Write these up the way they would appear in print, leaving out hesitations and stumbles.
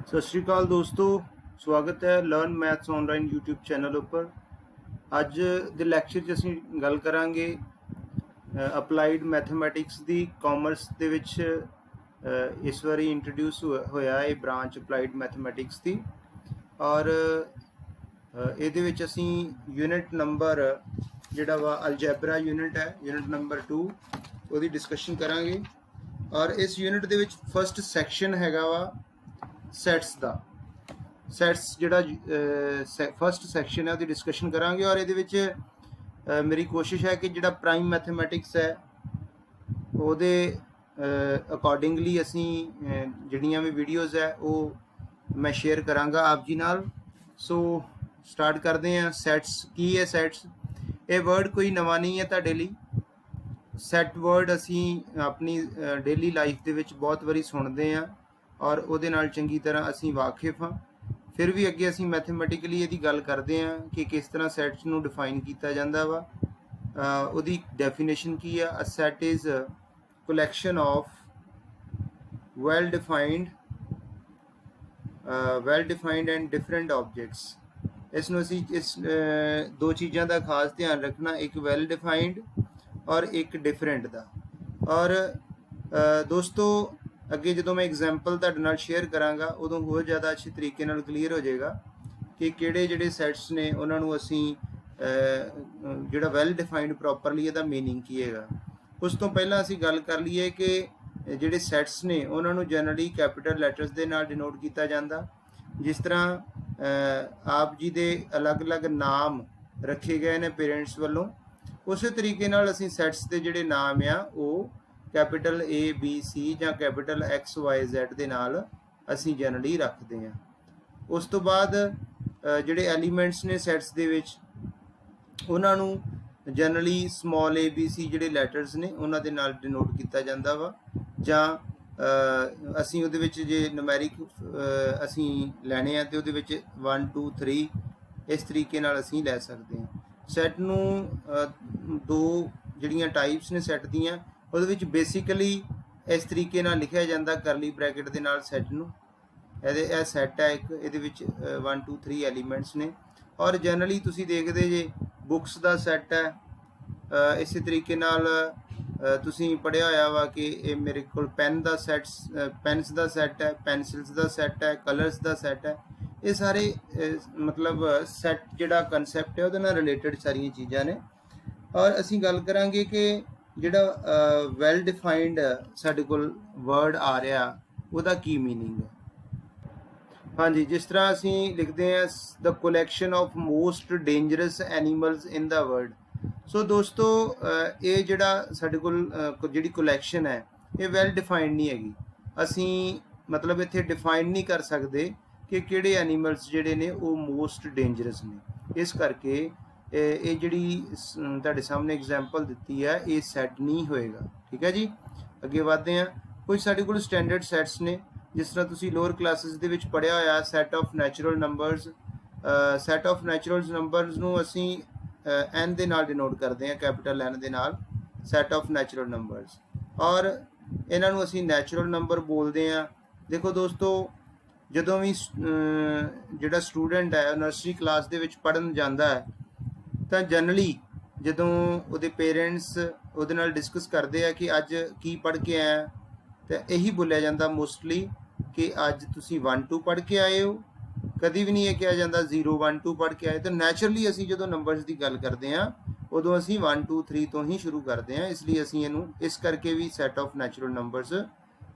सत श्री अकाल दोस्तों, स्वागत है learn maths online YouTube channel उपर। अज दे लैक्चर च असीं गल करांगे अपलाइड मैथमैटिक्स दी कॉमर्स दे विच इस वारी इंट्रोड्यूस होया ये ब्रांच अपलाइड मैथमैटिक्स दी। और इहदे विच असीं यूनिट नंबर जिहड़ा वा अलजैबरा यूनिट है, यूनिट नंबर 2 उहदी डिस्कशन करांगे। और इस यूनिट दे विच फस्ट सैक्शन हैगा वा सैट्स का। सैट्स जिहड़ा फस्ट सैक्शन है उसकी डिस्कशन करांगे। और ये मेरी कोशिश है कि जिहड़ा प्राइम मैथमैटिक्स है ਉਹਦੇ अकॉर्डिंगली असी ਜਿਹੜੀਆਂ भी वीडियोज़ है वो मैं शेयर करांगा आप जी नाल। सो स्टार्ट करते हैं। सैट्स की है? सैट्स ये वर्ड कोई नवा नहीं है तुहाडे लई। सैट वर्ड असी अपनी डेली लाइफ दे विच बहुत वारी सुनते हैं और ਉਹਦੇ ਨਾਲ चंगी तरह असी वाकिफ हाँ। फिर भी अगे असी मैथमैटिकली ये गल करते हैं कि किस तरह सैट्स नूं डिफाइन किया जाता वा। ਉਹਦੀ डेफिनेशन की है? A set is collection of well defined and different objects। इसनूं असी इस दो चीज़ों का खास ध्यान रखना, एक वैल डिफाइंड और एक डिफरेंट का। और दोस्तों अगे जो मैं एग्जाम्पल तुहाडे नाल शेयर करांगा उदों होर ज़्यादा अच्छे तरीके नाल क्लीयर हो जाएगा कि किहड़े जिहड़े सैट्स ने उन्हां नूं असीं जिहड़ा वैल डिफाइंड प्रॉपरली इहदा मीनिंग की हैगा। उस तो पहला असीं गल कर लईए कि जिहड़े सैट्स ने उन्हां नूं जनरली कैपिटल लैटर्स दे नाल डिनोट किया जाता। जिस तरह आप जी दे अलग अलग नाम रखे गए ने पेरेंट्स वालों, उस तरीके नाल असीं सैट्स दे जिहड़े नाम आ वो कैपिटल ABC या कैपिटल XYZ दे नाल असीं जनरली रखते हैं। उस तो बाद जिहड़े एलीमेंट्स ने सैट्स दे विच उन्हां नूं जनरली स्मॉल ABC जिहड़े लैटर्स ने उन्हां दे नाल डिनोट किया जाता वा। जां असीं उहदे विच जे नमैरिक असीं लैणे आ ते उहदे विच 1 2 3 इस तरीके नाल असीं लै सकते हैं। सैट नूं दो जिहड़ियां टाइप्स ने सैट दीयां, ਉਹਦੇ ਵਿੱਚ बेसिकली इस तरीके नाल लिखिया जाता करली ब्रैकेट के नाल सैट नूं। ਇਹ सैट है एक, ये 1 2 3 एलीमेंट्स ने। और जनरली तुसीं देखदे जे बुक्स का सैट है। इस तरीके नाल तुसीं पढ़िया होया वा कि ये मेरे कोल पैन का सैट, पैनस का सैट है, पैनसिल्स का सैट है, कलर्स का सैट है। ये सारे मतलब सैट जिहड़ा कंसैप्ट है उहदे नाल रिलेटेड सारिया चीज़ां ने। और असीं गल करांगे कि जिहड़ा वैल डिफाइंड साडे कोल वर्ड आ रहा उहदा की मीनिंग है। हाँ जी, जिस तरह असीं लिखते हैं the collection of most dangerous animals in the world. So दोस्तों ये जिहड़ा साडे कोल जिहड़ी कलैक्शन है ये वैल डिफाइंड नहीं हैगी। असीं मतलब इत्थे डिफाइन नहीं कर सकते कि किहड़े एनीमल्स जिहड़े ने वो मोस्ट डेंजरस ने। इस करके ये जिहड़ी तुहाडे सामने एग्जाम्पल दित्ती है ये सैट नहीं होएगा। ठीक है जी, अगे वधदे हैं। कुछ साडे कोल स्टैंडर्ड सैट्स ने, जिस तरह तुसीं लोअर क्लासिस दे विच पढ़िया होया set of natural numbers. Set of natural numbers नूं असीं N दे नाल डिनोट करते हैं, कैपिटल N दे नाल सैट ऑफ नैचुरल नंबर्स। और इन्हां नूं असीं नैचुरल नंबर बोलते हैं। देखो दोस्तों जदों भी जिहड़ा स्टूडेंट है नर्सरी क्लास दे विच पढ़न जांदा है तो जनरली जदों उहदे पेरेंट्स उहदे नाल डिस्कस करते हैं कि अज की पढ़ के आए तो यही बोलिया जाता मोस्टली कि अज तुसीं 1 2 पढ़ के आए हो। कभी भी नहीं ये कहा जाता 0 1 2 पढ़ के आए। तो नैचुरली असी जो नंबर्स की गल करते हैं उदों असी 1 2 3 तो ही शुरू करते हैं, इसलिए असी इनू इस करके भी सैट ऑफ नैचुरल नंबर्स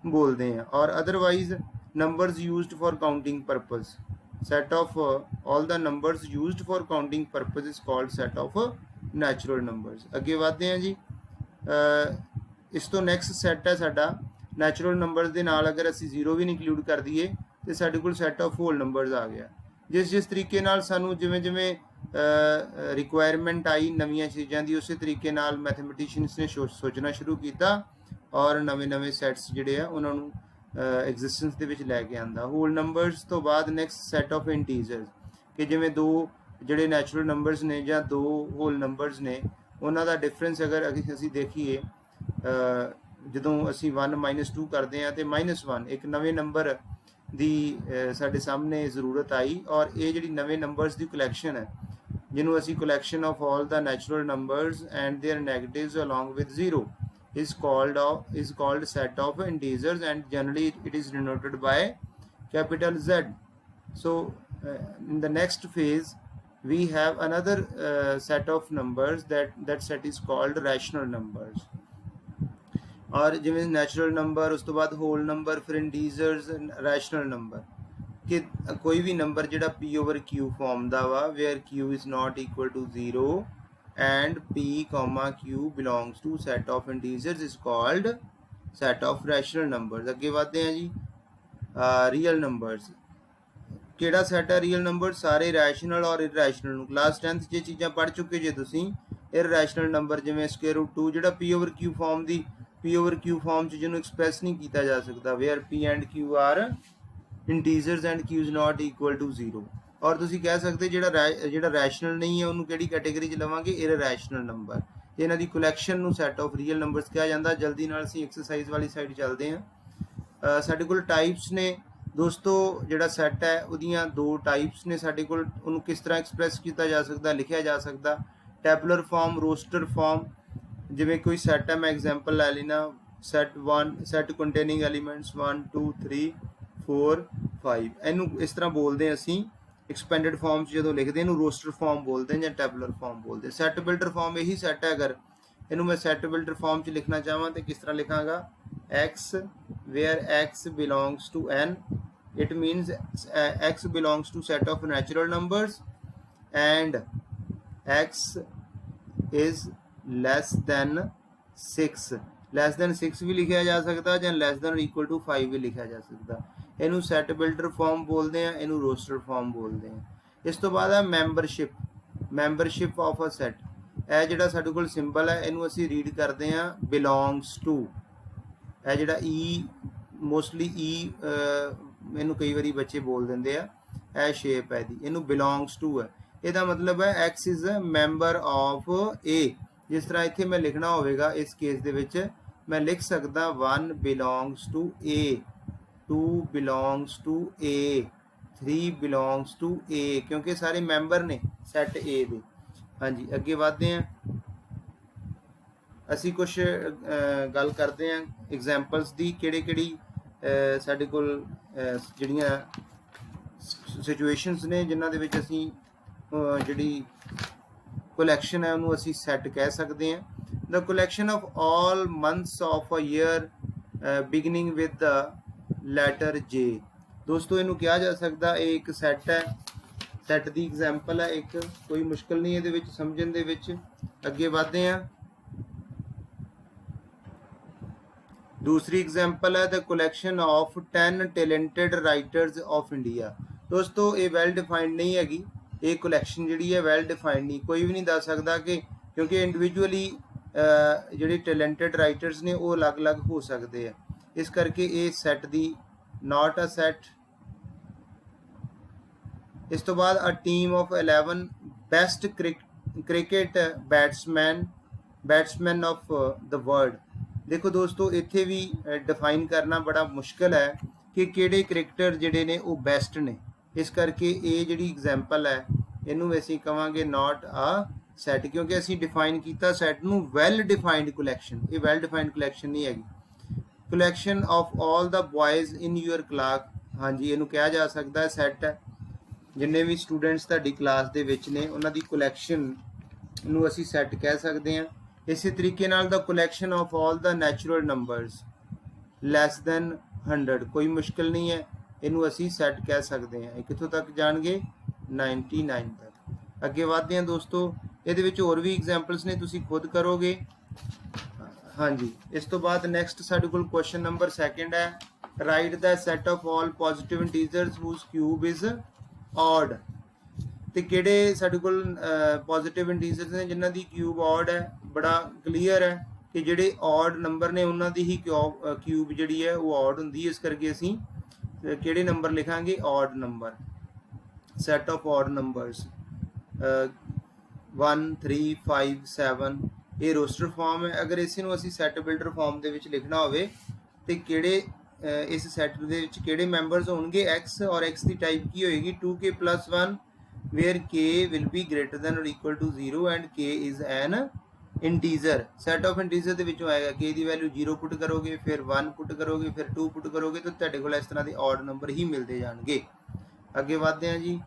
बोलते हैं। और otherwise numbers used for counting purpose, set of all the numbers used for counting purpose is called set of natural numbers। अगे बढ़ते हैं जी। इस तो नैक्सट सैट है साडा नैचुरल नंबर्स के नाल अगर असी 0 भी इंक्लूड कर दईए तो साडे कोल सैट ऑफ होल नंबर्स आ गया। जिस तरीके नाल सानू जिवें जिवें रिक्वायरमेंट आई नवीं चीज़ों की, उस तरीके नाल मैथमेटिशियंस ने सोचना शुरू किया और नवे नवे सैट्स जिहड़े आ उन्हां नूं एग्जिस्टेंस दे विच लैके आंदा। होल नंबर्स तो बाद नैक्सट सैट ऑफ इंटीजर्स कि जिवें दो जिहड़े नैचुरल नंबर्स ने जां दो होल नंबर्स ने उन्हां दा डिफरेंस अगर असीं देखीए जदों असीं 1 -2 करते हैं तो -1 एक नवे नंबर ਦੀ ਸਾਡੇ ਸਾਹਮਣੇ ਜ਼ਰੂਰਤ ਆਈ ਔਰ ਇਹ ਜਿਹੜੀ ਨਵੇਂ ਨੰਬਰਸ ਦੀ ਕਲੈਕਸ਼ਨ ਹੈ ਜਿਹਨੂੰ ਅਸੀਂ collection of all the natural numbers and their negatives along with zero is called set of integers, and generally it is denoted by capital Z. So in the next phase we have another set of numbers, that set is called rational numbers. और जिवें natural number उस तो बाद whole number, फिर integers, rational number कि कोई भी number जिहड़ा p ओवर q फॉर्म दा वा where q is not equal to 0 and p comma q belongs to set of integers is called set of rational numbers. अगे वधदे हैं जी real numbers ਕਿਹੜਾ set ਹੈ ਰੀਅਲ ਨੰਬਰ ਸਾਰੇ rational ਔਰ ਇਰੈਸ਼ਨਲ ਨੂੰ class 10th 'ਚ ਚੀਜ਼ਾਂ ਪੜ੍ਹ ਚੁੱਕੇ ਜੇ ਤੁਸੀਂ ਇਰੈਸ਼ਨਲ ਨੰਬਰ ਜਿਵੇਂ ਸਕੁਅਰ ਰੂਟ 2 ਜਿਹੜਾ p ਓਵਰ q ਫਾਰਮ ਦੀ p ਓਵਰ q ਫਾਰਮ 'ਚ ਜਿਹਨੂੰ ਐਕਸਪ੍ਰੈਸ ਨਹੀਂ ਕੀਤਾ ਜਾ ਸਕਦਾ where p and q are integers and q is not equal to 0 ਔਰ ਤੁਸੀਂ ਕਹਿ ਸਕਦੇ ਜਿਹੜਾ ਰੈਸ਼ਨਲ ਨਹੀਂ ਹੈ ਉਹਨੂੰ ਕਿਹੜੀ ਕੈਟੇਗਰੀ 'ਚ ਲਵਾਂਗੇ ਇਰੈਸ਼ਨਲ ਨੰਬਰ ਇਹਨਾਂ ਦੀ ਕਲੈਕਸ਼ਨ ਨੂੰ ਸੈਟ ਆਫ ਰੀਅਲ ਨੰਬਰਸ ਕਿਹਾ ਜਾਂਦਾ। ਜਲਦੀ ਨਾਲ ਅਸੀਂ ਐਕਸਰਸਾਈਜ਼ ਵਾਲੀ ਸਾਈਡ ਚੱਲਦੇ ਹਾਂ। ਸਾਡੇ ਕੋਲ ਟਾਈਪਸ ਨੇ ਦੋਸਤੋ ਜਿਹੜਾ ਸੈੱਟ ਹੈ ਉਹਦੀਆਂ ਦੋ ਟਾਈਪਸ ਨੇ ਸਾਡੇ ਕੋਲ ਉਹਨੂੰ ਕਿਸ ਤਰ੍ਹਾਂ ਐਕਸਪ੍ਰੈਸ ਕੀਤਾ ਜਾ ਸਕਦਾ ਲਿਖਿਆ ਜਾ ਸਕਦਾ ਟੈਬੂਲਰ ਫਾਰਮ ਰੋਸਟਰ ਫਾਰਮ ਜਿਵੇਂ ਕੋਈ ਸੈੱਟ ਹੈ ਮੈਂ ਐਗਜ਼ਾਮਪਲ ਲੈ ਲੈਣਾ ਸੈੱਟ 1 ਸੈੱਟ ਕੰਟੇਨਿੰਗ ਐਲੀਮੈਂਟਸ 1 2 3 4 5 ਇਹਨੂੰ ਇਸ ਤਰ੍ਹਾਂ ਬੋਲਦੇ ਹਾਂ ਅਸੀਂ ਐਕਸਪੈਂਡਡ ਫਾਰਮ 'ਚ ਜਦੋਂ ਲਿਖਦੇ ਇਹਨੂੰ ਰੋਸਟਰ ਫਾਰਮ ਬੋਲਦੇ ਜਾਂ ਟੈਬੂਲਰ ਫਾਰਮ ਬੋਲਦੇ। ਸੈੱਟ ਬਿਲਡਰ ਫਾਰਮ ਇਹੀ ਸੈੱਟ ਹੈ ਅਗਰ ਇਹਨੂੰ ਮੈਂ ਸੈੱਟ ਬਿਲਡਰ ਫਾਰਮ 'ਚ ਲਿਖਣਾ ਚਾਹਾਂ ਤਾਂ ਕਿਸ ਤਰ੍ਹਾਂ ਲਿਖਾਂਗਾ x where x belongs to n, it means x belongs to set of natural numbers and x is less than 6 less than 6 ਵੀ ਲਿਖਿਆ ਜਾ ਸਕਦਾ ਜਾਂ ਲੈਸ ਦੈਨ ਇਕੁਅਲ ਟੂ 5 ਵੀ ਲਿਖਿਆ ਜਾ ਸਕਦਾ। ਇਹਨੂੰ ਸੈੱਟ ਬਿਲਡਰ ਫਾਰਮ ਬੋਲਦੇ ਆ ਇਹਨੂੰ ਰੋਸਟਰ ਫਾਰਮ ਬੋਲਦੇ ਆ। ਇਸ ਤੋਂ ਬਾਅਦ ਹੈ ਮੈਂਬਰਸ਼ਿਪ ਆਫ ਅ ਸੈੱਟ। ਇਹ ਜਿਹੜਾ ਸਾਡੇ ਕੋਲ ਸਿੰਬਲ ਹੈ ਇਹਨੂੰ ਅਸੀਂ ਰੀਡ ਕਰਦੇ ਆ ਬਿਲੋਂਗਸ ਟੂ। ਇਹ ਜਿਹੜਾ ਈ ਮੋਸਟਲੀ ਈ ਇਹਨੂੰ ਕਈ ਵਾਰੀ ਬੱਚੇ ਬੋਲ ਦਿੰਦੇ ਆ ਇਹ ਸ਼ੇਪ ਹੈ ਇਹਦੀ ਇਹਨੂੰ ਬਿਲੋਂਗਸ ਟੂ ਹੈ। ਇਹਦਾ ਮਤਲਬ ਹੈ x is a member of a। ਜਿਸ ਤਰ੍ਹਾਂ ਇੱਥੇ ਮੈਂ ਲਿਖਣਾ ਹੋਵੇਗਾ ਇਸ ਕੇਸ ਦੇ ਵਿੱਚ ਮੈਂ ਲਿਖ ਸਕਦਾ 1 belongs to a, 2 belongs to a, 3 belongs to a ਕਿਉਂਕਿ ਸਾਰੇ ਮੈਂਬਰ ਨੇ ਸੈੱਟ A ਦੇ। ਹਾਂਜੀ ਅੱਗੇ ਵਧਦੇ ਹਾਂ ਅਸੀਂ ਕੁਝ ਗੱਲ ਕਰਦੇ ਹਾਂ ਐਗਜ਼ਾਮਪਲਸ ਦੀ ਕਿਹੜੀ ਸਾਡੇ ਕੋਲ ਜਿਹੜੀਆਂ ਸਿਚੁਏਸ਼ਨਸ ਨੇ ਜਿਨ੍ਹਾਂ ਦੇ ਵਿੱਚ ਅਸੀਂ ਜਿਹੜੀ collection है उन्होंने असी सेट कह सकते हैं। The collection of all months of a year beginning with the letter J। दोस्तों इनू कहा जा सकता है एक सैट है सैट की एग्जाम्पल है एक कोई मुश्किल नहीं ये समझण दे विच। अगे बढ़ते हैं दूसरी एग्जाम्पल है the collection of 10 talented writers of India। दोस्तों ये वैल डिफाइंड नहीं हैगी ਇਹ ਕਲੈਕਸ਼ਨ ਜਿਹੜੀ ਹੈ ਵੈਲ ਡਿਫਾਈਨਡ ਨਹੀਂ ਕੋਈ ਵੀ ਨਹੀਂ ਦੱਸ ਸਕਦਾ ਕਿ ਕਿਉਂਕਿ ਇੰਡੀਵਿਜੂਅਲੀ ਜਿਹੜੇ ਟੈਲੈਂਟਡ ਰਾਈਟਰਸ ਨੇ ਉਹ ਅਲੱਗ-ਅਲੱਗ ਹੋ ਸਕਦੇ ਆ ਇਸ ਕਰਕੇ ਇਹ ਸੈੱਟ ਦੀ ਨਾਟ ਅ ਸੈੱਟ। ਇਸ ਤੋਂ ਬਾਅਦ a team of 11 best cricket batsman of the world. ਦੇਖੋ ਦੋਸਤੋ ਇੱਥੇ ਵੀ ਡਿਫਾਈਨ ਕਰਨਾ ਬੜਾ ਮੁਸ਼ਕਲ ਹੈ ਕਿ ਕਿਹੜੇ ਕ੍ਰਿਕਟਰ ਜਿਹੜੇ ਨੇ ਉਹ ਬੈਸਟ ਨੇ ਇਸ ਕਰਕੇ ਇਹ ਜਿਹੜੀ ਐਗਜ਼ਾਮਪਲ ਹੈ ਇਹਨੂੰ ਅਸੀਂ ਕਵਾਂਗੇ ਨਾਟ ਆ ਸੈੱਟ ਕਿਉਂਕਿ ਅਸੀਂ ਡਿਫਾਈਨ ਕੀਤਾ ਸੈੱਟ ਨੂੰ ਵੈਲ ਡਿਫਾਈਨਡ ਕਲੈਕਸ਼ਨ। ਇਹ ਵੈਲ ਡਿਫਾਈਨਡ ਕਲੈਕਸ਼ਨ ਨਹੀਂ ਹੈਗੀ। Collection of all the ਬॉयਜ਼ in your class. ਹਾਂਜੀ ਇਹਨੂੰ ਕਿਹਾ ਜਾ ਸਕਦਾ ਸੈੱਟ ਹੈ ਜਿੰਨੇ ਵੀ ਸਟੂਡੈਂਟਸ ਤੁਹਾਡੀ ਕਲਾਸ ਦੇ ਵਿੱਚ ਨੇ ਉਹਨਾਂ ਦੀ ਕਲੈਕਸ਼ਨ ਨੂੰ ਅਸੀਂ ਸੈੱਟ ਕਹਿ ਸਕਦੇ ਹਾਂ। ਇਸੇ ਤਰੀਕੇ ਨਾਲ the collection of all the natural numbers less than 100 ਕੋਈ ਮੁਸ਼ਕਿਲ ਨਹੀਂ ਹੈ ਇਹਨੂੰ ਅਸੀਂ ਸੈੱਟ ਕਹਿ ਸਕਦੇ ਹਾਂ। ਇਹ ਕਿੱਥੋਂ ਤੱਕ ਜਾਣਗੇ 99 ਤੱਕ। ਅੱਗੇ ਵਧਦੇ ਹਾਂ ਦੋਸਤੋ ਇਹਦੇ ਵਿੱਚ ਹੋਰ ਵੀ ਐਗਜ਼ਾਮਪਲਸ ਨੇ ਤੁਸੀਂ ਖੁਦ ਕਰੋਗੇ। ਹਾਂਜੀ ਇਸ ਤੋਂ ਬਾਅਦ ਨੈਕਸਟ ਸਾਡੇ ਕੋਲ ਕੁਐਸਚਨ ਨੰਬਰ 2 ਹੈ right the set of all positive integers whose cube is odd. ਤੇ ਕਿਹੜੇ ਸਾਡੇ ਕੋਲ ਪੋਜ਼ਿਟਿਵ ਇੰਟੀਜਰਸ ਨੇ ਜਿਨ੍ਹਾਂ ਦੀ ਕਿਊਬ ਆਡ ਹੈ। ਬੜਾ ਕਲੀਅਰ ਹੈ ਕਿ ਜਿਹੜੇ ਆਡ ਨੰਬਰ ਨੇ ਉਹਨਾਂ ਦੀ ਹੀ ਕਿਊਬ ਜਿਹੜੀ ਹੈ ਉਹ ਆਡ ਹੁੰਦੀ ਹੈ। ਇਸ ਕਰਕੇ ਅਸੀਂ ਕਿਹੜੇ ਨੰਬਰ ਲਿਖਾਂਗੇ odd number set of odd numbers 1 3 5 7 ਇਹ ਰੋਸਟਰ ਫਾਰਮ ਹੈ। ਅਗਰ ਇਸੇ ਨੂੰ ਅਸੀਂ ਸੈੱਟ ਬਿਲਡਰ ਫਾਰਮ ਦੇ ਵਿੱਚ ਲਿਖਣਾ ਹੋਵੇ ਤੇ ਕਿਹੜੇ इस सैट ਦੇ ਵਿੱਚ ਕਿਹੜੇ ਮੈਂਬਰਸ ਹੋਣਗੇ x ਔਰ x ਦੀ ਟਾਈਪ ਕੀ ਹੋਏਗੀ 2k + 1 where k will be greater than or equal to 0 and k is an integer set of integer ਦੇ ਵਿੱਚੋਂ ਆਏਗਾ k ਦੀ ਵੈਲਿਊ 0 ਪੁੱਟ ਕਰੋਗੇ ਫਿਰ 1 ਪੁੱਟ ਕਰੋਗੇ ਫਿਰ 2 ਪੁੱਟ ਕਰੋਗੇ ਤਾਂ ਤੁਹਾਡੇ ਕੋਲ ਇਸ ਤਰ੍ਹਾਂ ਦੇ ਆਡ ਨੰਬਰ ਹੀ ਮਿਲਦੇ ਜਾਣਗੇ। ਅੱਗੇ ਵਧਦੇ ਹਾਂ ਜੀ।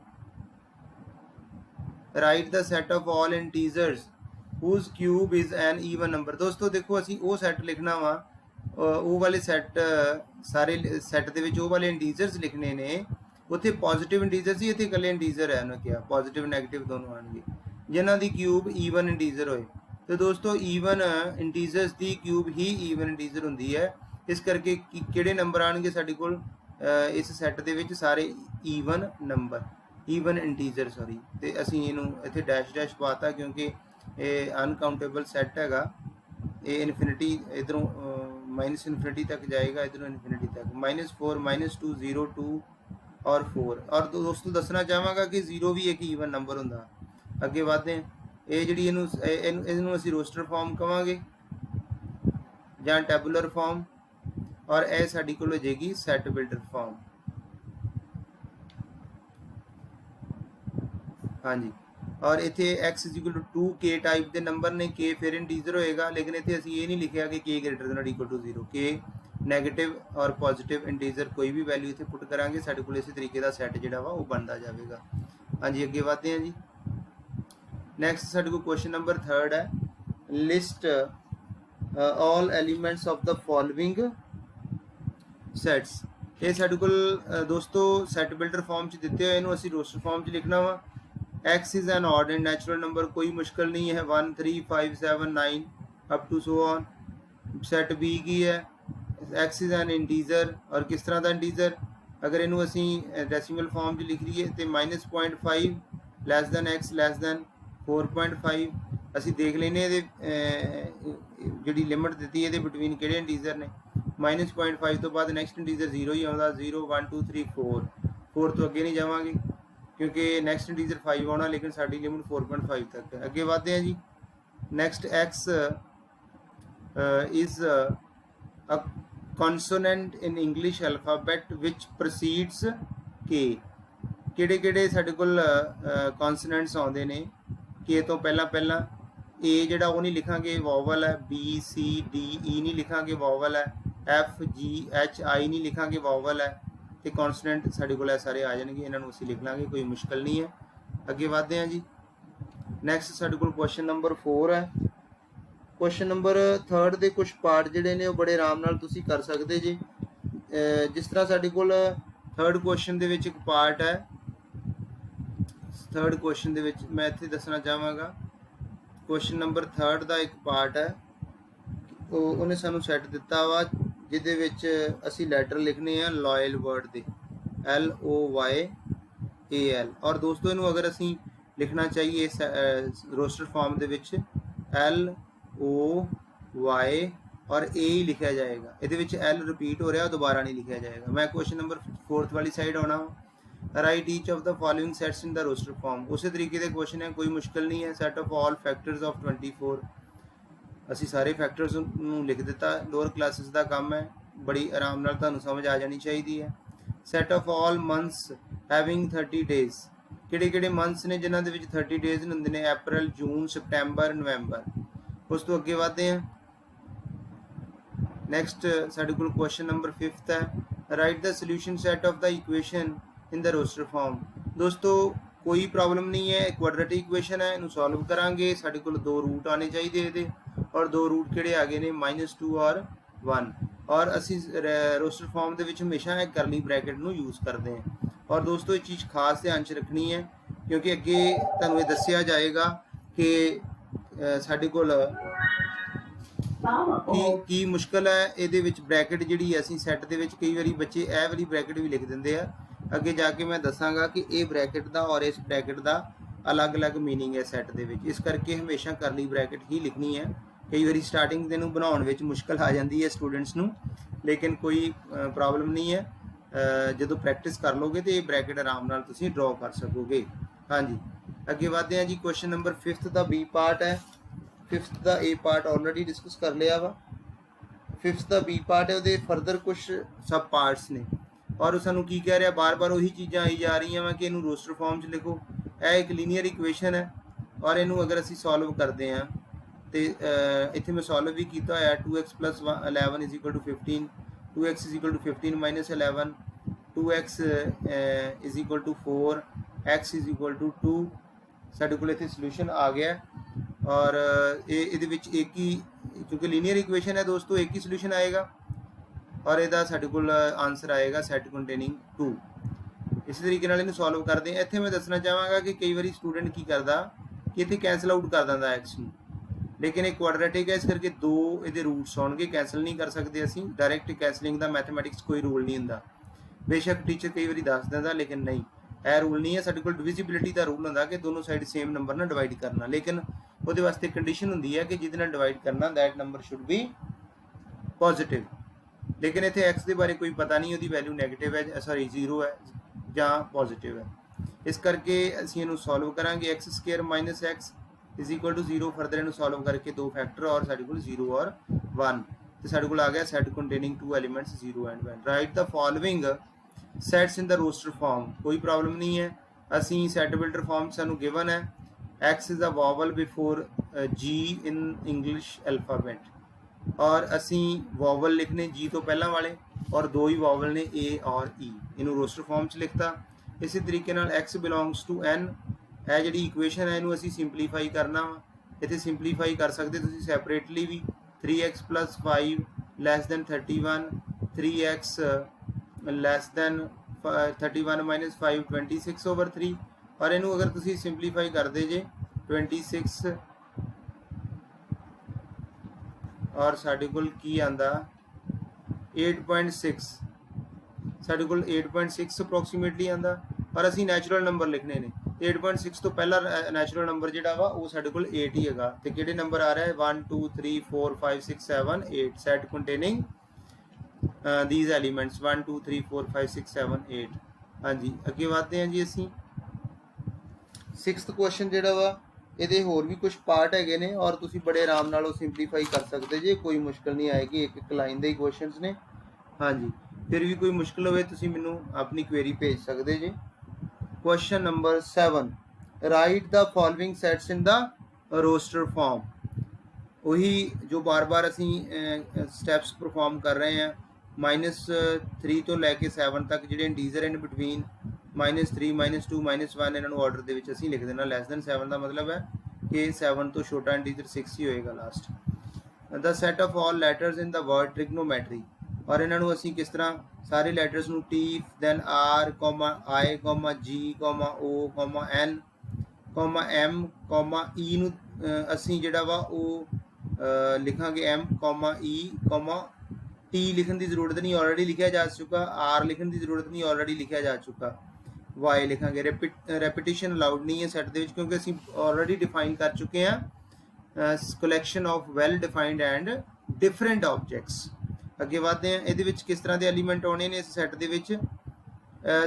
Right the set of all integers whose cube is an even number। ਦੋਸਤੋ ਦੇਖੋ ਅਸੀਂ ਉਹ ਸੈੱਟ ਲਿਖਣਾ ਵਾ ਉਹ ਵਾਲੇ ਸੈੱਟ ਸਾਰੇ ਸੈੱਟ ਦੇ ਵਿੱਚ ਉਹ ਵਾਲੇ ਇੰਟੀਜ਼ਰਸ ਲਿਖਣੇ ਨੇ ਉੱਥੇ ਪੋਜ਼ਿਟਿਵ ਇੰਟੀਜ਼ਰ ਸੀ ਇੱਥੇ ਇਕੱਲੇ ਇੰਟੀਜ਼ਰ ਹੈ ਉਹਨੇ ਕਿਹਾ ਪੋਜ਼ਿਟਿਵ ਨੈਗੇਟਿਵ ਦੋਨੋਂ ਆਣਗੇ ਜਿਨ੍ਹਾਂ ਦੀ ਕਿਊਬ ਈਵਨ ਇੰਟੀਜ਼ਰ ਹੋਏ। ਤੇ ਦੋਸਤੋ ਈਵਨ ਇੰਟੀਜ਼ਰਸ ਦੀ ਕਿਊਬ ਹੀ ਈਵਨ ਇੰਟੀਜ਼ਰ ਹੁੰਦੀ ਹੈ ਇਸ ਕਰਕੇ ਕਿਹੜੇ ਨੰਬਰ ਆਣਗੇ ਸਾਡੇ ਕੋਲ ਇਸ ਸੈੱਟ ਦੇ ਵਿੱਚ ਸਾਰੇ even number even integer sorry ਤੇ ਅਸੀਂ ਇਹਨੂੰ ਇੱਥੇ ਡੈਸ਼ ਡੈਸ਼ ਪਾਤਾ ਕਿਉਂਕਿ ਇਹ ਅਨਕਾਊਂਟੇਬਲ ਸੈੱਟ ਹੈਗਾ ਇਹ ਇਨਫਿਨਿਟੀ इधरों माइनस इन्फिनिटी तक जाएगा इधरों इन्फिनिटी तक -4 -2 0 2 और 4 और दोस्तों दसना चाहांगा कि 0 भी एक ईवन नंबर होंदा। अगे बढ़ते हैं ये जिहड़ी इहनूं असीं रोस्टर फॉर्म कहांगे जां टैबुलर फॉर्म और यह साडी कोल हो जाएगी सैट बिल्डर फॉर्म। हाँ जी और इतने x = 2k टाइप के नंबर ने k फिर इंटीजर होएगा लेकिन इतने असीं ये नहीं लिखा कि k greater than equal to 0 k negative और पॉजिटिव इंटीजर कोई भी वैल्यू इतने पुट करांगे साडे कोल इस तरीके का सैट जिहड़ा वा वो बनता जाएगा। हाँ जी अगे बढ़ते हैं जी। नैक्सट साडे कोल क्वेश्चन नंबर 3 है list all elements of the following sets. ये साडे कोल दोस्तों सैट बिल्डर फॉर्म च दिते हुए इहनूं असीं रोस्टर फॉर्म च लिखना वा। x is an odd and natural number कोई मुश्किल नहीं है 1 3 5 7 9 up to so on. Set b की है x is an integer और किस तरह का इंटीजर अगर इनू असी डेसिमल फॉर्म च लिख लीए तो -0.5 less than x less than 4.5 असी देख लेने जी लिमिट दी है बिटवीन किहड़े इंटीजर ने -0.5 तो बाद नैक्सट इंटीजर 0 ही आता 0 1 2 3 4 तो अगे नहीं जावांगे क्योंकि नैक्सट इंटीजर 5 आना लेकिन साड़ी लिमिट 4.5 तक है। अगे बढ़ते हैं जी। Next x is a consonant in English alphabet which proceeds k। किहड़े किहड़े साडे कोल कॉन्सोनेंट्स आउंदे ने k तो पहला पहला a जिहड़ा वो नहीं लिखांगे वॉवल है b c d e नहीं लिखांगे वॉवल है f g h i नहीं लिखांगे वॉवल है तो कॉन्सोनेंट साढ़े को सारे आ जाएंगे इन्हों असीं लिख लाँगे कोई मुश्किल नहीं है। अगे बढ़ते हैं जी। नैक्सट साढ़े को क्वेश्चन नंबर 4 है। क्वेश्चन नंबर 3 के कुछ पार्ट जिहड़े ने बड़े आराम नाल तुसीं कर सकते जी जिस तरह साढ़े को 3rd क्वेश्चन दे विच एक पार्ट है 3rd क्वेश्चन दे विच मैं इत्थे दसना चाहांगा क्वेश्चन नंबर 3 का एक पार्ट है उन्हें सानू सैट दिता वा जिहदे विच असी लैटर लिखने हैं लॉयल वर्ड दे LOYAL और दोस्तों इनू अगर असी लिखना चाहिए रोस्टर फॉर्म दे विच LOY और A ही लिखा जाएगा ये L रिपीट हो रहा दोबारा नहीं लिखा जाएगा। मैं क्वेश्चन नंबर 4 वाली साइड आना write each of the following sets in the roster form उस तरीके के क्वेश्चन है कोई मुश्किल नहीं है। Set of all factors of 24 असी सारे फैक्टर्स लिख दिता लोअर क्लासिस का काम है बड़ी आराम नाल तुहानूं समझ आ जानी चाहिए है। Set of all months having 30 days किहड़े किहड़े मंथ्स ने जिन्हां दे विच 30 डेज हुंदे ने अप्रैल जून सितंबर नवंबर। उस तो अगे बढ़ते हैं। नैक्सट साडे कोल क्वेश्चन नंबर 5 है write the solution set of the equation in the roster form. दोस्तों कोई प्रॉब्लम नहीं है क्वाड्रेटिक इक्वेशन है इनू सॉल्व करांगे साडे कोल 2 रूट आने चाहिए और 2 रूट किहड़े आ गए ने -2 और 1 और असी रोस्टर फॉर्म दे विच हमेशा एक करली ब्रैकेट नू यूज़ करते हैं। और दोस्तों ये चीज़ खास ध्यान च रखनी है क्योंकि अगे तुहानूं ये दस्सिया जाएगा कि साडे कोल की मुश्किल है ये ब्रैकेट जी असी सैट के कई बार बच्चे यह वाली ब्रैकेट भी लिख देंगे आ अगे जाके मैं दसांगा कि ये ब्रैकेट का और इस ब्रैकेट का अलग अलग मीनिंग है सैट के इस करके हमेशा करली ब्रैकेट ही लिखनी है। कई बार स्टार्टिंग दिन बनाने मुश्किल आ जाती है स्टूडेंट्स नूं लेकिन कोई प्रॉब्लम नहीं है जो प्रैक्टिस कर लोगे तो ये ब्रैकेट आराम नाल तुसीं ड्रॉ कर सकोगे। हाँ जी अगे बढ़ते हैं जी। क्वेश्चन नंबर 5 का बी पार्ट है 5th का ए पार्ट ऑलरेडी डिस्कस कर लिया वा फिफ्थ का बी पार्ट है, वो फरदर कुछ सब पार्ट्स ने और सानू की कह रहा बार बार उही चीज़ां आई जा रही वा कि इनू रोस्टर फॉर्म च लिखो। यह एक लीनियर इक्वेशन है और इनू अगर असी सॉल्व करते हैं तो इत्थे मैं सॉल्व भी किया है। 2x + 11 is equal to 15, 2x is equal to 15 - 11, 2x is equal to 4, x is equal to 2। साडे कोल इत्थे सल्यूशन आ गया और ये एक ही, क्योंकि लीनियर इक्वेशन है दोस्तों, एक ही सल्यूशन आएगा और यदा साडे कोल आंसर आएगा सैट कंटेनिंग 2। इस तरीके नाल इहनूं सॉल्व करते हैं। इत्थे मैं दसना चाहांगा कि कई बार स्टूडेंट की करता कि इत्थे कैंसल आउट कर दिंदा एक्स नूं, लेकिन एक क्वाड्रेटिक है इस करके दो ये रूट्स आउणगे, कैंसल नहीं कर सकते असी। डायरैक्ट कैंसलिंग का मैथमैटिक्स कोई रूल नहीं हुंदा। बेशक टीचर कई बार दस दिंदा लेकिन नहीं, यह रूल नहीं है। साडे कोल डिविजिबिलिटी का रूल हुंदा कि दोनों साइड सेम नंबर ना डिवाइड करना, लेकिन वो वास्ते कंडीशन हुंदी है कि जिहदे नाल डिवाइड करना that number should be positive. लेकिन इत्थे एक्स के बारे कोई पता नहीं, उसकी वैल्यू नैगेटिव है, सॉरी 0 है या पॉजिटिव है। इस करके असीं इहनूं सॉल्व करांगे। x² - x is equal to 0। Further इहनूं सॉल्व करके दो फैक्टर और साडे कोल 0 और 1, तो साडे कोल आ गया set containing 2 elements 0 and 1। Write the following sets in the roster form. कोई प्रॉब्लम नहीं है। असीं सैट बिल्डर फॉर्म सानूं गिवन है x is a vowel before G in English alphabet, और असी वॉवल लिखने जी तो पहला वाले और दो ही वॉवल ने ए और ई। इनू रोस्टर फॉर्म च लिखता। इसी तरीके नाल x बिलोंग्स टू n है जी इक्वेशन है, इनू असी सिंपलीफाई करना वा। इत्थे सिंपलीफाई कर सकते तुसी सैपरेटली भी। 3x + 5 < 31, 3x < 31 - 5 26/3, और इनू अगर तुसी सिंपलीफाई करते जे 26 और साडे कोल की आंदा 8.6, साडे कोल 8.6 अप्रोक्सीमेटली आंदा, और असी नैचुरल नंबर लिखने ने। 8.6 तो पहला नैचुरल नंबर जिहड़ा वा वो साडे कोल 8 ही हैगा। ते किहड़े नंबर आ रहा है 1 2 3 4 5 6 7 8 सेट कंटेनिंग दीज एलिमेंट्स 1 2 3 4 5 6 7 8। हाँ जी, अगे बढ़ते हैं जी। असी 6th क्वेश्चन जिहड़ा वा ये होर भी कुछ पार्ट हैगे ने और तुसी बड़े आराम नाल सिंपलीफाई कर सकते जे, कोई मुश्किल नहीं आएगी। एक एक लाइन के क्वेश्चन ने। हाँ जी, फिर भी कोई मुश्किल होवे तुसी मैनू अपनी क्वेरी भेज सकते जे। Question number 7, write the following sets in the roster form. वही जो बार बार असी स्टैप्स परफॉर्म कर रहे हैं, -3 तो लैके 7 तक जिहड़े इंटीजर इन बिटवीन -3 -2 -1 इन्होंने ऑर्डर के विच असीं लिख देना। <7 का मतलब है कि 7 तो छोटा इंटीजर 6 ही होएगा last. The set of all letters in the word trigonometry, और इन्होंने असीं किस तरह सारे लैटर्स नूं T then R, I, G, O, N, M, E नूं असीं जिहड़ा वा वो लिखांगे M, E, T लिखण की जरूरत नहीं, ऑलरेडी लिखा जा चुका। R लिखण की जरूरत नहीं, ऑलरेडी लिखा जा चुका। वाई लिखांगे। रैपिटिशन अलाउड नहीं है सैट दे विच, क्योंकि असीं ऑलरेडी डिफाइन कर चुके हैं collection of well defined and different objects. अगे बढ़ते हैं। ये किस तरह के एलीमेंट आने ने इस सैट दे विच।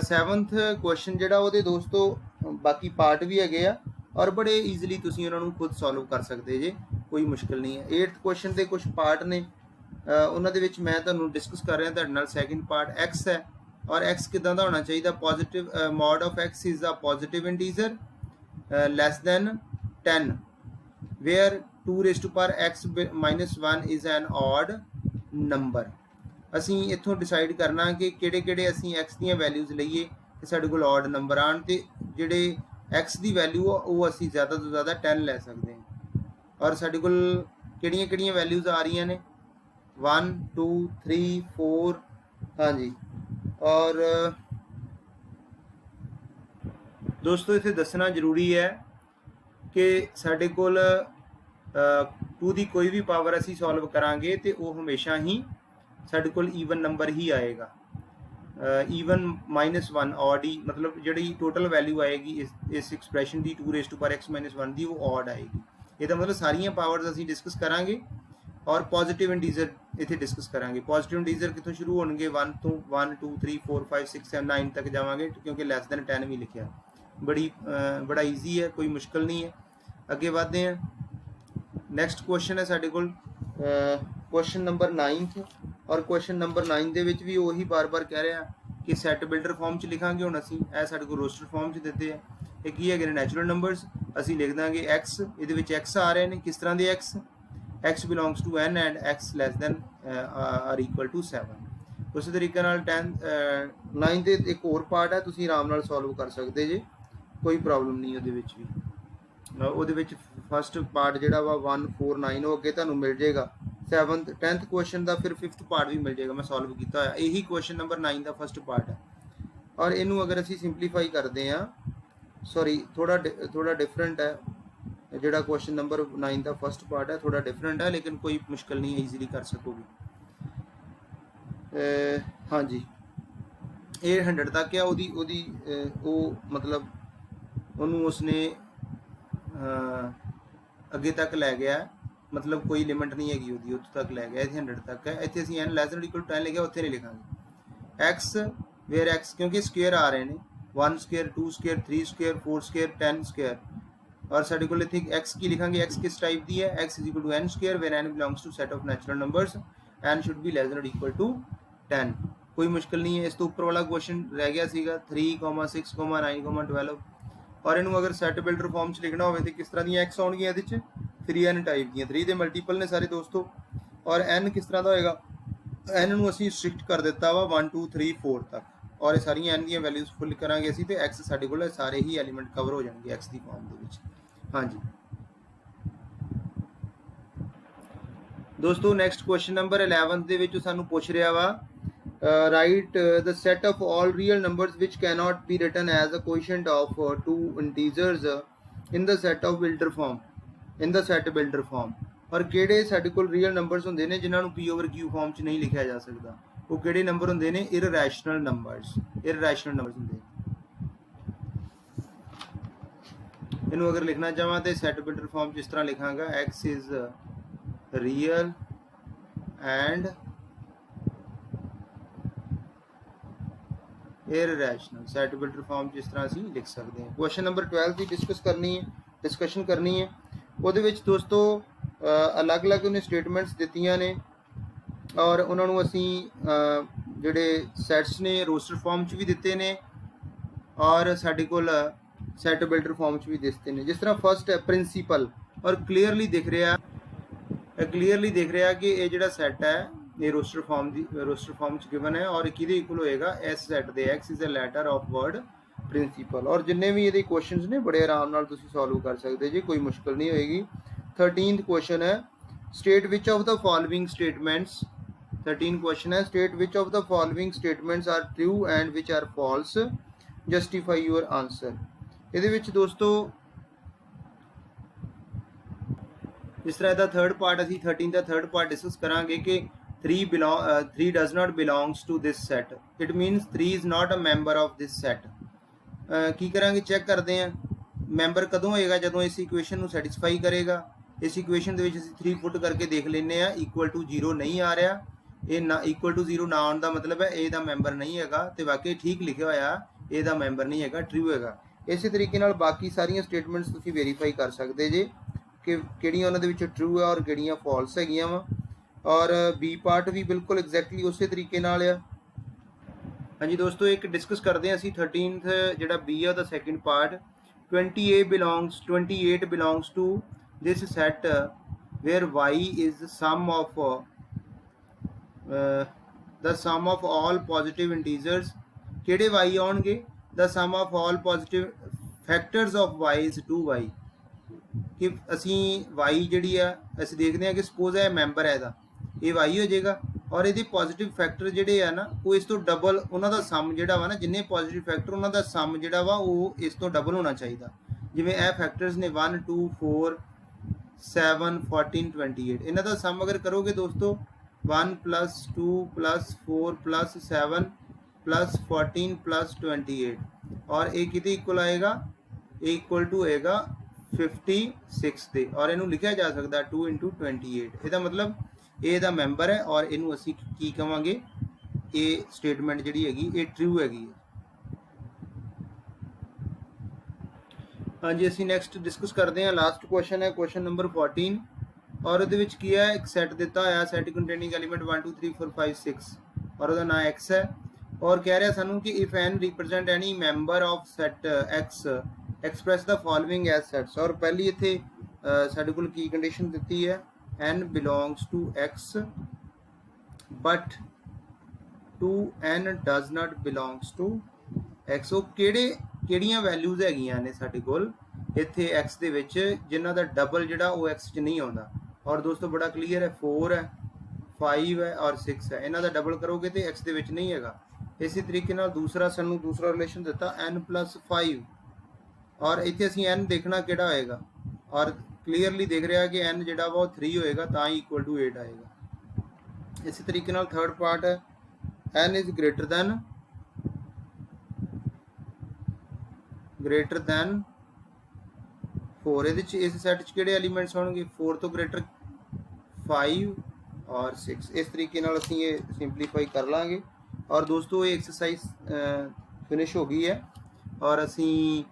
7th क्वेश्चन जिहड़ा वो दोस्तों बाकी पार्ट भी है और बड़े ईजिली तुसीं उन्हां नूं खुद सॉल्व कर सकते जे, कोई मुश्किल नहीं है। 8th क्वेश्चन के कुछ पार्ट ने, उन्हां दे विच मैं तुहानूं डिस्कस कर रहा तुहाडे नाल। सैकेंड पार्ट एक्स है, और एक्स किदां दा होना चाहिए। Positive mod of x is a positive integer < 10, where 2x -1 is an odd number. असीं इत्थों डिसाइड करना कि किहड़े असीं एक्स दी वैल्यूज़ लईए कि साडे कोल ऑड नंबर आण, ते जिहड़े एक्स की वैल्यू वो असीं ज़्यादा तो ज़्यादा 10 लै सकते हैं। और साडे कोल किहड़ियां वैल्यूज़ आ रही ने 1 2 3 4। हाँ जी, और दोस्तों इसे दसना जरूरी है कि साडे कोल 2 की कोई भी पावर असी सॉल्व करांगे तो वो हमेशा ही साडे कोल ईवन नंबर ही आएगा। ईवन -1 ऑड ही, मतलब जी टोटल वैल्यू आएगी इस एक्सप्रैशन की 2x -1 की, वो ऑड आएगी। ये मतलब सारिया पावर्स असी डिस्कस करांगे और पॉजिटिव इंटीजर इत्थे डिस्कस करांगे। पॉजिटिव इंटीजर कितों शुरू होंगे 1 तो 1 2 3 4 5 6 7 9 तक जावांगे, क्योंकि <10 भी लिखा। बड़ा ईजी है, कोई मुश्किल नहीं है। अगे बढ़ते हैं। नैक्सट क्वेश्चन है साडे कोल क्वेश्चन नंबर 9th और क्वेश्चन नंबर 9 ਦੇ ਵਿੱਚ ਵੀ ਉਹੀ ਬਾਰ-ਬਾਰ ਕਹਿ ਰਿਹਾ ਕਿ ਸੈਟ ਬਿਲਡਰ ਫਾਰਮ 'ਚ ਲਿਖਾਂਗੇ। ਹੁਣ ਅਸੀਂ ਇਹ ਸਾਡੇ ਕੋਲ ਰੋਸਟਰ ਫਾਰਮ 'ਚ ਦਿੱਤੇ ਆ। ਇਹ ਕੀ ਹੈਗੇ ਨੇ ਨੈਚੁਰਲ ਨੰਬਰਸ। ਅਸੀਂ ਲਿਖ ਦਾਂਗੇ x, ਇਹਦੇ ਵਿੱਚ x ਆ ਰਹੇ ਨੇ। ਕਿਸ ਤਰ੍ਹਾਂ ਦੇ x belongs to n and x less than or equal to 7। ਉਸੇ ਤਰੀਕੇ ਨਾਲ 9 ਦੇ ਇੱਕ ਹੋਰ ਪਾਰਟ ਹੈ, ਤੁਸੀਂ ਆਰਾਮ ਨਾਲ ਸੋਲਵ ਕਰ ਸਕਦੇ ਜੇ, ਕੋਈ ਪ੍ਰੋਬਲਮ ਨਹੀਂ ਉਹਦੇ ਵਿੱਚ ਵੀ। ਉਹਦੇ ਵਿੱਚ ਫਸਟ ਪਾਰਟ ਜਿਹੜਾ ਵਾ 149 ਉਹ ਅੱਗੇ ਤੁਹਾਨੂੰ ਮਿਲ ਜਾਏਗਾ। 7th 10th ਕੁਐਸਚਨ ਦਾ ਫਿਰ 5th ਪਾਰਟ ਵੀ ਮਿਲ ਜਾਏਗਾ, ਮੈਂ ਸੋਲਵ ਕੀਤਾ ਹੋਇਆ। ਇਹੀ ਕੁਐਸਚਨ ਨੰਬਰ 9 ਦਾ ਫਸਟ ਪਾਰਟ ਹੈ। ਔਰ ਇਹਨੂੰ ਅਗਰ ਅਸੀਂ ਸਿੰਪਲੀਫਾਈ ਕਰਦੇ ਹਾਂ, ਸੌਰੀ ਥੋੜਾ ਡਿਫਰੈਂਟ ਹੈ ਜਿਹੜਾ ਕੁਐਸਚਨ ਨੰਬਰ 9 ਦਾ ਫਸਟ ਪਾਰਟ ਹੈ, ਥੋੜਾ ਡਿਫਰੈਂਟ ਹੈ, ਲੇਕਿਨ ਕੋਈ ਮੁਸ਼ਕਲ ਨਹੀਂ ਹੈ, ਈਜ਼ੀਲੀ ਕਰ ਸਕੋਗੇ। ਹਾਂਜੀ, ਇਹ 100 ਤੱਕ ਆ। ਉਹਦੀ ਉਹ ਮਤਲਬ ਉਹਨੂੰ ਉਸਨੇ ਅੱਗੇ ਤੱਕ ਲੈ ਗਿਆ, ਮਤਲਬ ਕੋਈ ਲਿਮਿਟ ਨਹੀਂ ਹੈਗੀ ਉਹਦੀ, ਉੱਥੋਂ ਤੱਕ ਲੈ ਗਿਆ। ਇੱਥੇ 100 ਤੱਕ ਹੈ। ਇੱਥੇ ਅਸੀਂ n less than equal to 10 ਲਿਖਿਆ, ਉੱਥੇ ਨਹੀਂ ਲਿਖਾਂਗੇ x ਵੇਅਰ x, ਕਿਉਂਕਿ ਸਕੁਅਰ ਆ ਰਹੇ ਨੇ 1 square 2 square 3 square 4 square 10 square. ਔਰ ਸਾਡੇ ਕੋਲ ਇੱਥੇ x ਕੀ ਲਿਖਾਂਗੇ, x ਕਿਸ ਟਾਈਪ ਦੀ ਹੈ, x is equal to n square where n belongs to set of natural numbers, n should be less than equal to 10। ਕੋਈ ਮੁਸ਼ਕਿਲ ਨਹੀਂ ਹੈ। ਇਸ ਤੋਂ ਉੱਪਰ ਵਾਲਾ ਕੁਐਸਚਨ ਰਹਿ ਗਿਆ ਸੀਗਾ 3, 6, 9, 12। ਔਰ ਇਹਨੂੰ ਅਗਰ ਸੈਟ ਬਿਲਡਰ ਫਾਰਮ 'ਚ ਲਿਖਣਾ ਹੋਵੇ ਤਾਂ ਕਿਸ ਤਰ੍ਹਾਂ ਦੀਆਂ x ਆਉਣਗੀਆਂ ਇਹਦੇ 'ਚ, 3n ਟਾਈਪ ਦੀਆਂ। 3 ਦੇ ਮਲਟੀਪਲ ਨੇ ਸਾਰੇ ਦੋਸਤੋ। ਔਰ n ਕਿਸ ਤਰ੍ਹਾਂ ਦਾ ਹੋਏਗਾ, n ਨੂੰ ਅਸੀਂ ਸਟ੍ਰਿਕਟ ਕਰ ਦਿੱਤਾ ਵਾ 1 2 3 4 ਤੱਕ। ਔਰ ਇਹ ਸਾਰੀਆਂ n ਦੀਆਂ ਵੈਲਿਊਜ਼ ਫੁੱਲ ਕਰਾਂਗੇ ਅਸੀਂ, ਤੇ x ਸਾਡੇ ਕੋਲ ਸਾਰੇ ਹੀ ਐਲੀਮੈਂਟ ਕਵਰ ਹੋ ਜਾਣਗੇ x ਦੀ ਫਾਰਮ ਦੇ ਵਿੱਚ। ਹਾਂਜੀ ਦੋਸਤੋ, ਨੈਕਸਟ ਕੁਐਸਚਨ ਨੰਬਰ 11 ਦੇ ਵਿੱਚ ਸਾਨੂੰ ਪੁੱਛ ਰਿਹਾ ਵਾ write the set of all real numbers which cannot be written as a quotient of two integers in the set of builder form, in the set builder form। ਔਰ ਕਿਹੜੇ ਸਾਡੇ ਕੋਲ ਰੀਅਲ ਨੰਬਰਸ ਹੁੰਦੇ ਨੇ ਜਿਨ੍ਹਾਂ ਨੂੰ p/q ਫਾਰਮ 'ਚ ਨਹੀਂ ਲਿਖਿਆ ਜਾ ਸਕਦਾ? ਉਹ ਕਿਹੜੇ ਨੰਬਰ ਹੁੰਦੇ ਨੇ? ਇਰਰੈਸ਼ਨਲ ਨੰਬਰਸ। ਇਰਰੈਸ਼ਨਲ ਨੰਬਰਸ ਹੁੰਦੇ। ਇਹਨੂੰ ਅਗਰ ਲਿਖਣਾ ਚਾਹਾਂ ਤੇ ਸੈਟ ਬਿਲਡਰ ਫਾਰਮ 'ਚ ਇਸ ਤਰ੍ਹਾਂ ਲਿਖਾਂਗਾ, x is real and irrational। Set builder form 'ਚ ਇਸ ਤਰ੍ਹਾਂ ਅਸੀਂ ਲਿਖ ਸਕਦੇ ਹਾਂ। ਕੁਐਸਚਨ ਨੰਬਰ 12 ਦੀ ਡਿਸਕਸ਼ਨ ਕਰਨੀ ਹੈ। ਉਹਦੇ ਵਿੱਚ ਦੋਸਤੋ ਅਲੱਗ-ਅਲੱਗ ਉਹਨੇ ਸਟੇਟਮੈਂਟਸ ਦਿੱਤੀਆਂ ਨੇ, ਔਰ ਉਹਨਾਂ ਨੂੰ ਅਸੀਂ ਜਿਹੜੇ ਸੈਟਸ ਨੇ ਰੋਸਟਰ ਫਾਰਮ 'ਚ ਵੀ ਦਿੱਤੇ ਨੇ, ਔਰ ਸਾਡੇ ਕੋਲ ਸੈਟ ਬਿਲਡਰ ਫਾਰਮ 'ਚ ਵੀ ਦਿੱਤੇ ਨੇ। ਜਿਸ ਤਰ੍ਹਾਂ ਫਸਟ ਹੈ ਪ੍ਰਿੰਸੀਪਲ, ਔਰ ਕਲੀਅਰਲੀ ਦਿਖ ਰਿਹਾ ਕਿ ਇਹ ਜਿਹੜਾ ਸੈਟ ਹੈ ਇਹ ਰੋਸਟਰ ਫਾਰਮ 'ਚ ਗਿਵਨ ਹੈ, ਔਰ ਕਿਹਦੇ ਇਕੁਅਲ ਹੋਏਗਾ? ਇਸ ਸੈਟ ਦੇ। x is a letter of word principal. ਔਰ ਜਿੰਨੇ ਵੀ ਇਹਦੇ ਕੁਐਸਚਨਸ ਨੇ ਬੜੇ ਆਰਾਮ ਨਾਲ ਤੁਸੀਂ ਸੋਲਵ ਕਰ ਸਕਦੇ ਜੀ, ਕੋਈ ਮੁਸ਼ਕਲ ਨਹੀਂ ਹੋਏਗੀ। 13th ਕੁਐਸਚਨ ਹੈ, state which of the following statements. 13 question ਹੈ, state which of the following statements are true and which are false, justify your answer. ਇਹਦੇ ਵਿੱਚ ਦੋਸਤੋ ਜਿਸ ਤਰ੍ਹਾਂ ਇਹਦਾ ਥਰਡ ਪਾਰਟ, ਅਸੀਂ 13 ਦਾ ਥਰਡ ਪਾਰਟ ਡਿਸਕਸ ਕਰਾਂਗੇ ਕਿ 3 does not belongs to this set, it means 3 is not a member of this set। ਕੀ ਕਰਾਂਗੇ? ਚੈੱਕ ਕਰਦੇ ਹਾਂ ਮੈਂਬਰ ਕਦੋਂ ਹੋਏਗਾ, ਜਦੋਂ ਇਸ ਇਕੁਏਸ਼ਨ ਨੂੰ ਸੈਟੀਸਫਾਈ ਕਰੇਗਾ। ਇਸ ਇਕੁਏਸ਼ਨ ਦੇ ਵਿੱਚ ਅਸੀਂ 3 ਪੁੱਟ ਕਰਕੇ ਦੇਖ ਲੈਂਦੇ ਹਾਂ, ਇਕੁਅਲ ਟੂ 0 ਨਹੀਂ ਆ ਰਿਹਾ। ਇਹ ਨਾ ਇਕੁਅਲ ਟੂ 0 ਨਾ ਆਉਣ ਦਾ ਮਤਲਬ ਹੈ ਇਹਦਾ ਮੈਂਬਰ ਨਹੀਂ ਹੈਗਾ, ਤੇ ਵਾਕਈ ਠੀਕ ਲਿਖਿਆ ਹੋਇਆ ਇਹਦਾ ਮੈਂਬਰ ਨਹੀਂ ਹੈਗਾ, ਟਰੂ ਹੈਗਾ। ਇਸੇ ਤਰੀਕੇ ਨਾਲ ਬਾਕੀ ਸਾਰੀਆਂ ਸਟੇਟਮੈਂਟਸ ਤੁਸੀਂ ਵੈਰੀਫਾਈ ਕਰ ਸਕਦੇ ਜੇ ਕਿ ਕਿਹੜੀਆਂ ਉਹਨਾਂ ਦੇ ਵਿੱਚ ਟਰੂ ਹੈ ਔਰ ਕਿਹੜੀਆਂ ਫਾਲਸ ਹੈਗੀਆਂ ਵਾ। ਔਰ ਬੀ ਪਾਰਟ ਵੀ ਬਿਲਕੁਲ ਐਗਜ਼ੈਕਟਲੀ ਉਸੇ ਤਰੀਕੇ ਨਾਲ ਆ। ਹਾਂਜੀ ਦੋਸਤੋ, ਇੱਕ ਡਿਸਕਸ ਕਰਦੇ ਹਾਂ ਅਸੀਂ 13th ਜਿਹੜਾ ਬੀ ਆ ਉਹਦਾ second part. 28 belongs to this set where y is the sum of all positive integers। ਕਿਹੜੇ y ਆਉਣਗੇ? the sum of all positive factors of y is 2y। ਕਿ ਅਸੀਂ y ਜਿਹੜੀ ਆ ਅਸੀਂ ਦੇਖਦੇ ਹਾਂ ਕਿ ਸਪੋਜ਼ ਹੈ ਮੈਂਬਰ ਹੈ ਇਹਦਾ, ਇਹ y ਹੋ ਜਾਏਗਾ, ਔਰ ਇਹਦੇ ਪੋਜ਼ਿਟਿਵ ਫੈਕਟਰ ਜਿਹੜੇ ਆ ਨਾ ਉਹ ਇਸ ਤੋਂ ਡਬਲ, ਉਹਨਾਂ ਦਾ ਸਮ ਜਿਹੜਾ ਵਾ ਨਾ, ਜਿੰਨੇ ਪੋਜ਼ਿਟਿਵ ਫੈਕਟਰ ਉਹਨਾਂ ਦਾ ਸਮ ਜਿਹੜਾ ਵਾ ਉਹ ਇਸ ਤੋਂ ਡਬਲ ਹੋਣਾ ਚਾਹੀਦਾ। ਜਿਵੇਂ ਇਹ ਫੈਕਟਰਸ ਨੇ 1 2 4 7 14 28, ਇਹਨਾਂ ਦਾ ਸਮ ਅਗਰ ਕਰੋਗੇ ਦੋਸਤੋ 1 + 2 + 4 + 7 + 14 + 28, ਔਰ ਇਹ ਕਿਤੇ ਇਕੁਅਲ ਆਏਗਾ? ਇਹ ਇਕੁਅਲ ਟੂ ਹੋਏਗਾ 56 ਦੇ। ਔਰ ਇਹਨੂੰ ਲਿਖਿਆ ਜਾ ਸਕਦਾ 2 × 28। ਇਹਦਾ ਮਤਲਬ ਇਹ ਇਹਦਾ ਮੈਂਬਰ ਹੈ, ਔਰ ਇਹਨੂੰ ਅਸੀਂ ਕੀ ਕਵਾਂਗੇ? ਇਹ ਸਟੇਟਮੈਂਟ ਜਿਹੜੀ ਹੈਗੀ ਇਹ ਟਰੂ ਹੈਗੀ ਹੈ। ਹਾਂਜੀ, ਅਸੀਂ ਨੈਕਸਟ ਡਿਸਕਸ ਕਰਦੇ ਹਾਂ। ਲਾਸਟ ਕੁਐਸਚਨ ਹੈ ਕੁਐਸਚਨ ਨੰਬਰ 14, और ਉਹਦੇ ਵਿੱਚ ਕੀ ਹੈ, ਇੱਕ ਸੈੱਟ ਦਿੱਤਾ ਹੋਇਆ, ਸੈੱਟ ਕੰਟੇਨਿੰਗ ਐਲੀਮੈਂਟ 1 2 3 4 5 6 ਔਰ ਉਹਦਾ ਨਾਂ x ਹੈ। ਔਰ ਕਹਿ ਰਿਹਾ ਸਾਨੂੰ ਕਿ if n represent any member of set x express the following as sets. ਔਰ ਪਹਿਲੀ ਇੱਥੇ ਸਾਡੇ ਕੋਲ ਕੀ ਕੰਡੀਸ਼ਨ ਦਿੱਤੀ ਹੈ, n belongs to x but 2n does not belongs to x। ਉਹ ਕਿਹੜੀਆਂ ਵੈਲਿਊਜ਼ ਹੈਗੀਆਂ ਨੇ ਸਾਡੇ ਕੋਲ ਇੱਥੇ x ਦੇ ਵਿੱਚ ਜਿਨ੍ਹਾਂ ਦਾ ਡਬਲ ਜਿਹੜਾ ਉਹ x 'ਚ ਨਹੀਂ ਆਉਂਦਾ। ਔਰ ਦੋਸਤੋ ਬੜਾ ਕਲੀਅਰ ਹੈ, 4 ਹੈ, 5 ਹੈ ਔਰ 6 ਹੈ, ਇਹਨਾਂ ਦਾ ਡਬਲ ਕਰੋਗੇ ਤੇ x ਦੇ ਵਿੱਚ ਨਹੀਂ ਹੈਗਾ। ਇਸੇ ਤਰੀਕੇ ਨਾਲ ਦੂਸਰਾ ਰਿਲੇਸ਼ਨ ਦਿੱਤਾ n+5 ਔਰ ਇੱਥੇ ਅਸੀਂ n ਦੇਖਣਾ ਕਿਹੜਾ ਹੋਏਗਾ ਔਰ ਕਲੀਅਰਲੀ ਦੇਖ ਰਿਹਾ ਕਿ n ਜਿਹੜਾ ਵਾ ਉਹ 3 ਹੋਏਗਾ ਤਾਂ ਹੀ ਇਕੁਅਲ ਟੂ 8 ਆਏਗਾ। ਇਸੇ ਤਰੀਕੇ ਨਾਲ ਥਰਡ ਪਾਰਟ ਹੈ n ਇਜ਼ ਗ੍ਰੇਟਰ ਦੈਨ 4। ਇਹਦੇ ਚ ਇਸ ਸੈੱਟ 'ਚ ਕਿਹੜੇ ਐਲੀਮੈਂਟਸ ਹੋਣਗੇ, 4 ਤੋਂ ਗ੍ਰੇਟਰ 5 ਔਰ 6। ਇਸ ਤਰੀਕੇ ਨਾਲ ਅਸੀਂ ਇਹ ਸਿੰਪਲੀਫਾਈ ਕਰ ਲਾਂਗੇ। ਔਰ ਦੋਸਤੋ ਇਹ ਐਕਸਰਸਾਈਜ਼ ਫਿਨਿਸ਼ ਹੋ ਗਈ ਹੈ ਔਰ ਅਸੀਂ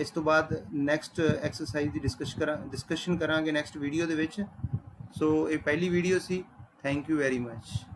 ਇਸ ਤੋਂ ਬਾਅਦ ਨੈਕਸਟ ਐਕਸਰਸਾਈਜ਼ ਦੀ ਡਿਸਕਸ਼ਨ ਕਰਾਂਗੇ ਨੈਕਸਟ ਵੀਡੀਓ ਦੇ ਵਿੱਚ। ਸੋ ਇਹ ਪਹਿਲੀ video C. Thank you very much.